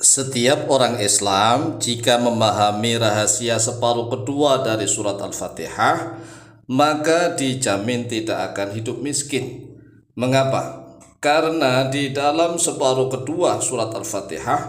Setiap orang Islam jika memahami rahasia separuh kedua dari surat Al-Fatihah, maka dijamin tidak akan hidup miskin. Mengapa? Karena di dalam separuh kedua surat Al-Fatihah,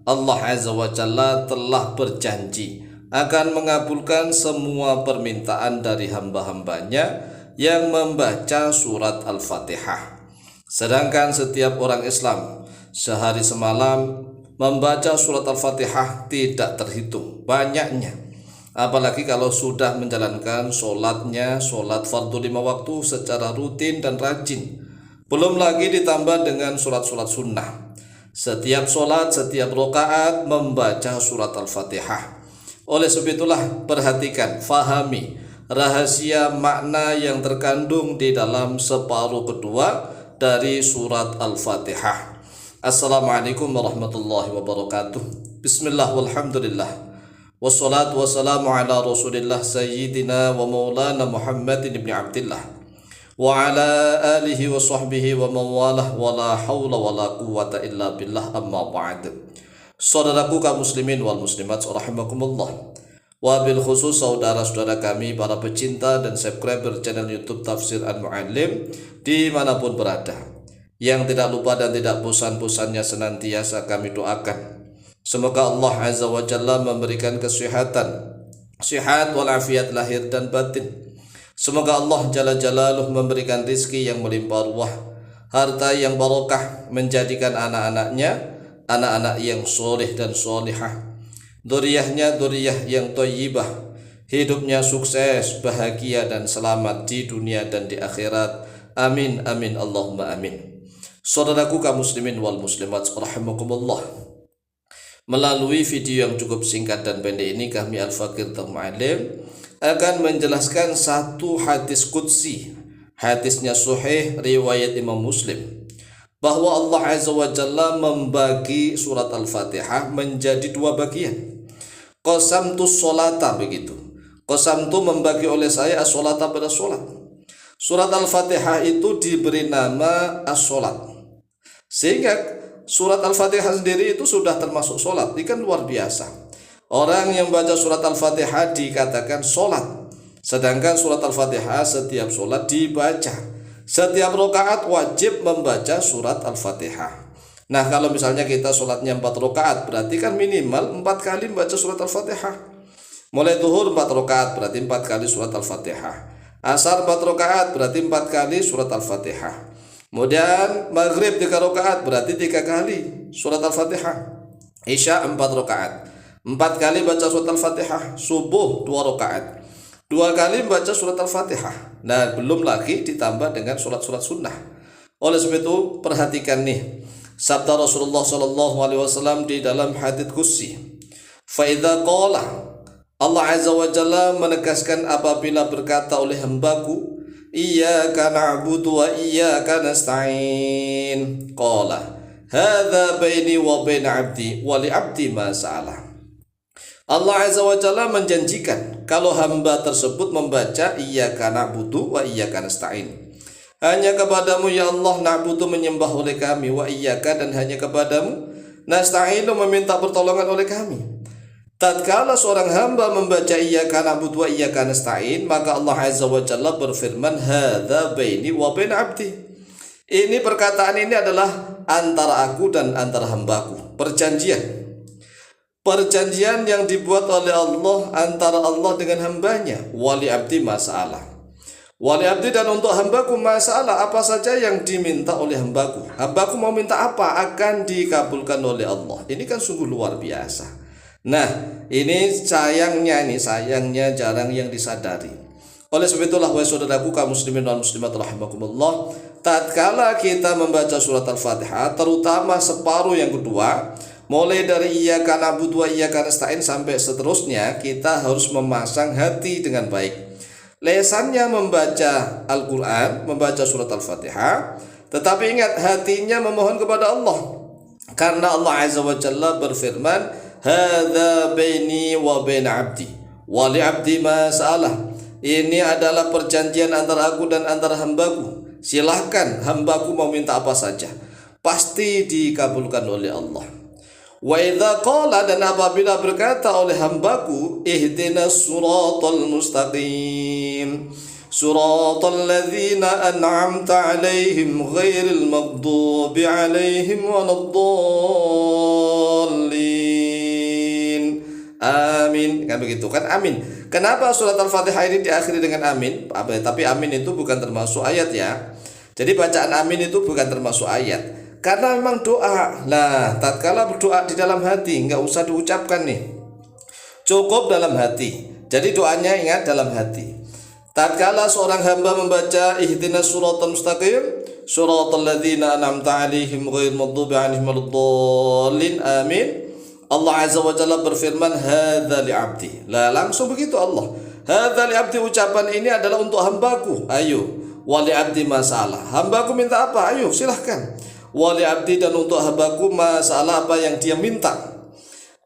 Allah Azza wa Jalla telah berjanji akan mengabulkan semua permintaan dari hamba-hambanya yang membaca surat Al-Fatihah. Sedangkan setiap orang Islam sehari semalam membaca surat Al-Fatihah tidak terhitung banyaknya. Apalagi kalau sudah menjalankan sholat fardu 5 waktu secara rutin dan rajin. Belum lagi ditambah dengan surat-surat sunnah. Setiap sholat, setiap rakaat membaca surat Al-Fatihah. Oleh sebab itulah perhatikan, fahami rahasia makna yang terkandung di dalam separuh kedua dari surat Al-Fatihah. Assalamualaikum warahmatullahi wabarakatuh. Bismillah walhamdulillah. Wassalatu wassalamu ala rasulillah sayyidina wa maulana Muhammadin ibn Abdillah wa ala alihi wa sahbihi wa mawalah wa la hawla wa la quwata illa billah, amma ba'd. Saudaraku kaum muslimin wal muslimat rahimakumullah. Wabil khusus saudara-saudara kami para pecinta dan subscriber channel YouTube Tafsir Al-Mu'allim dimanapun berada, yang tidak lupa dan tidak bosan-bosannya senantiasa kami doakan, semoga Allah Azza wa Jalla memberikan kesehatan, sehat walafiat lahir dan batin. Semoga Allah Jalla Jalaluh memberikan rizki yang melimpah ruah, harta yang barokah, menjadikan anak-anaknya anak-anak yang soleh dan solihah, dzurriyyahnya dzurriyyah yang thayyibah, hidupnya sukses, bahagia dan selamat di dunia dan di akhirat. Amin amin Allahumma amin. Saudaraku kaum muslimin wal muslimat rahimakumullah, melalui video yang cukup singkat dan pendek ini kami Al-Fakir Al-Mu'allim akan menjelaskan satu hadis qudsi, hadisnya sahih riwayat Imam Muslim, bahwa Allah Azza wa Jalla membagi surat Al-Fatihah menjadi dua bagian. Qasamtu sholata, begitu. Qasamtu membagi oleh saya as-sholata pada sholat. Surat Al-Fatihah itu diberi nama as-sholat, sehingga surat Al-Fatihah sendiri itu sudah termasuk sholat. Ini kan luar biasa. Orang yang baca surat Al-Fatihah dikatakan sholat. Sedangkan surat Al-Fatihah setiap sholat dibaca. Setiap rakaat wajib membaca surat Al-Fatihah. Nah, kalau misalnya kita sholatnya 4 rakaat, berarti kan minimal 4 kali membaca surat Al-Fatihah. Mulai zuhur 4 rakaat, berarti 4 kali surat Al-Fatihah. Asar 4 rakaat, berarti 4 kali surat Al-Fatihah. Kemudian maghrib 3 rakaat, berarti 3 kali surat Al-Fatihah. Isya 4 rakaat, 4 kali baca surat Al-Fatihah. Subuh 2 rakaat, 2 kali baca surat Al-Fatihah. Nah, belum lagi ditambah dengan surat-surat sunnah. Oleh sebab itu perhatikan nih sabda Rasulullah SAW di dalam hadits qudsi. Fa idza qala, Allah Azza wa Jalla menegaskan apabila berkata oleh hambaku, iyyaka na'budu wa iyyaka nasta'in, qala hadza baini wa baina 'abdi wa li 'abdi ma sa'ala. Allah Azza wa Jalla menjanjikan kalau hamba tersebut membaca iyyaka na'budu wa iyyaka nasta'in, hanya kepadamu ya Allah na'budu menyembah oleh kami, wa iyyaka dan hanya kepadamu nasta'inu meminta pertolongan oleh kami. Tatkala seorang hamba membaca iyyaka na'budu wa iyyaka nasta'in, maka Allah Azza wa Jalla berfirman hadza baini wa baina 'abdi. Ini perkataan ini adalah antara aku dan antara hambaku, perjanjian yang dibuat oleh Allah antara Allah dengan hambanya. Wali abdi masalah, wali abdi dan untuk hambaku masalah, apa saja yang diminta oleh hambaku mau minta apa akan dikabulkan oleh Allah. Ini kan sungguh luar biasa. Nah, ini sayangnya jarang yang disadari. Oleh sebab itulah wahai saudaraku kaum muslimin dan muslimat rahimakumullah, tatkala kita membaca surat Al-Fatihah, terutama separuh yang kedua, mulai dari iyyaka na'budu wa iyyaka nasta'in sampai seterusnya, kita harus memasang hati dengan baik. Lesannya membaca Al-Quran, membaca surat Al-Fatihah, tetapi ingat hatinya memohon kepada Allah. Karena Allah Azza wa Jalla berfirman, hadza baini wa baina 'abdi wa li 'abdi ma sa'alah. Ini adalah perjanjian antara aku dan antara hambaku. Silahkan hambaku mau minta apa saja, pasti dikabulkan oleh Allah. Wa idza qala, dan apabila berkata oleh hambaku, ihdinas siratal mustaqim, siratal ladzina an'amta 'alaihim ghairil maghdubi 'alaihim waladdallin. Amin. Kan begitu kan, amin. Kenapa surat Al-Fatihah ini diakhiri dengan amin? Tapi amin itu bukan termasuk ayat ya. Jadi bacaan amin itu bukan termasuk ayat. Karena memang doa. Nah, tatkala berdoa di dalam hati, nggak usah diucapkan nih, cukup dalam hati. Jadi doanya ingat dalam hati. Tatkala seorang hamba membaca ihdinas siratal mustaqim, siratal ladzina an'amta 'alaihim ghairil maghdubi 'alaihim waladdallin, amin, Allah Azza wa Jalla berfirman, hadza li 'abdi. Lah langsung begitu Allah. Hadza li 'abdi, ucapan ini adalah untuk hambaku. Ayo, wa li 'abdi masalah. Hambaku minta apa? Ayo silahkan. Wali abdi, dan untuk hambaku masalah apa yang dia minta.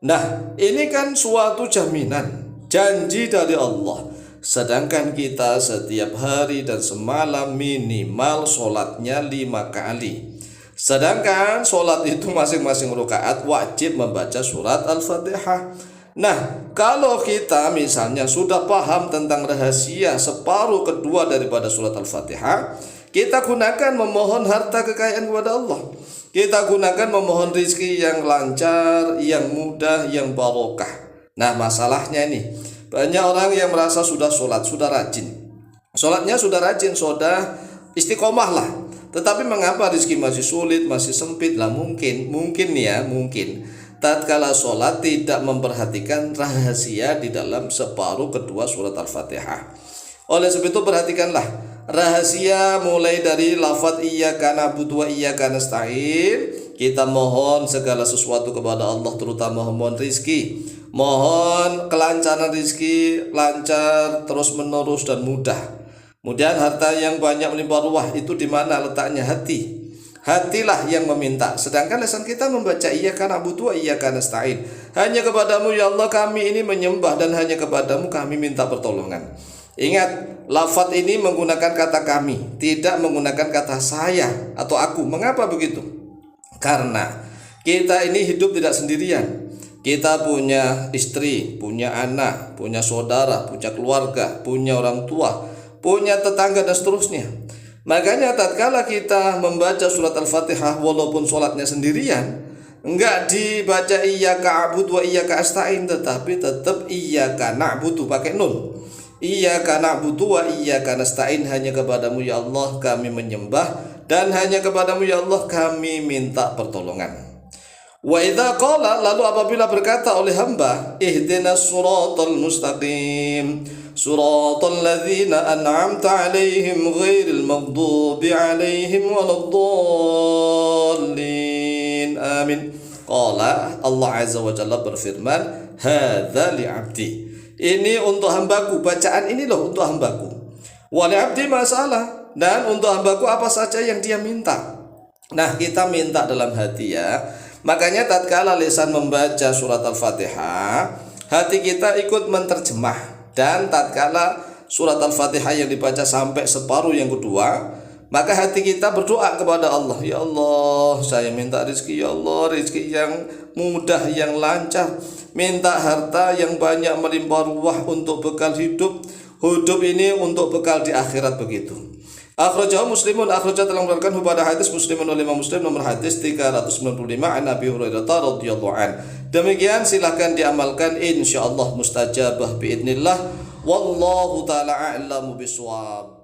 Nah, ini kan suatu jaminan, janji dari Allah. Sedangkan kita setiap hari dan semalam minimal sholatnya 5 kali. Sedangkan sholat itu masing-masing rakaat wajib membaca surat Al-Fatihah. Nah, kalau kita misalnya sudah paham tentang rahasia separuh kedua daripada surat Al-Fatihah, kita gunakan memohon harta kekayaan kepada Allah. Kita gunakan memohon rizki yang lancar, yang mudah, yang barokah. Nah, masalahnya ini, banyak orang yang merasa sudah sholat, sudah rajin. Sholatnya sudah rajin, sudah istiqomah lah. Tetapi mengapa rizki masih sulit, masih sempit lah? Mungkin tatkala sholat tidak memperhatikan rahasia di dalam separuh kedua surat Al-Fatihah. Oleh sebab itu perhatikanlah rahasia mulai dari lafaz iyyaka na'budu wa iyyaka nasta'in. Kita mohon segala sesuatu kepada Allah, terutama mohon rizki, mohon kelancaran rizki, lancar terus menerus dan mudah. Kemudian harta yang banyak melimpah ruah, itu di mana letaknya? Hati. Hatilah yang meminta. Sedangkan lisan kita membaca iyyaka na'budu wa iyyaka nasta'in. Hanya kepadamu ya Allah kami ini menyembah, dan hanya kepadamu kami minta pertolongan. Ingat, lafaz ini menggunakan kata kami, tidak menggunakan kata saya atau aku. Mengapa begitu? Karena kita ini hidup tidak sendirian. Kita punya istri, punya anak, punya saudara, punya keluarga, punya orang tua, punya tetangga, dan seterusnya. Makanya tatkala kita membaca surat Al-Fatihah walaupun sholatnya sendirian, enggak dibaca iyyaka a'budu wa iyyaka asta'in, tetapi tetap iyyaka na'budu pakai nun. Iyyaka na'budu wa iyyaka nasta'in, hanya kepadamu ya Allah kami menyembah, dan hanya kepadamu ya Allah kami minta pertolongan. Wa idza qala, lalu apabila berkata oleh hamba, ihdinas siratal mustaqim, siratal ladzina an'amta 'alaihim ghairil maghdubi 'alaihim waladdallin, amin. Qala, Allah Azza wa Jalla berfirman, hadza li 'abdi. Ini untuk hambaku, bacaan ini loh untuk hambaku. Wali abdi masalah, dan untuk hambaku apa saja yang dia minta. Nah, kita minta dalam hati ya. Makanya tatkala lisan membaca surat Al-Fatihah, hati kita ikut menterjemah. Dan tatkala surat Al-Fatihah yang dibaca sampai separuh yang kedua, maka hati kita berdoa kepada Allah, ya Allah saya minta rezeki, ya Allah rezeki yang mudah, yang lancar, minta harta yang banyak melimpah ruah untuk bekal hidup ini untuk bekal di akhirat begitu. Akhrajahu Muslimun, akhraja telah mengeluarkan pada hadis Muslimun oleh Imam Muslim nomor hadis 395 an Abi Hurairah radhiyallahu an. Demikian silahkan diamalkan, insyaallah mustajabah biidznillah. Wallahu taala a'lamu bishawab.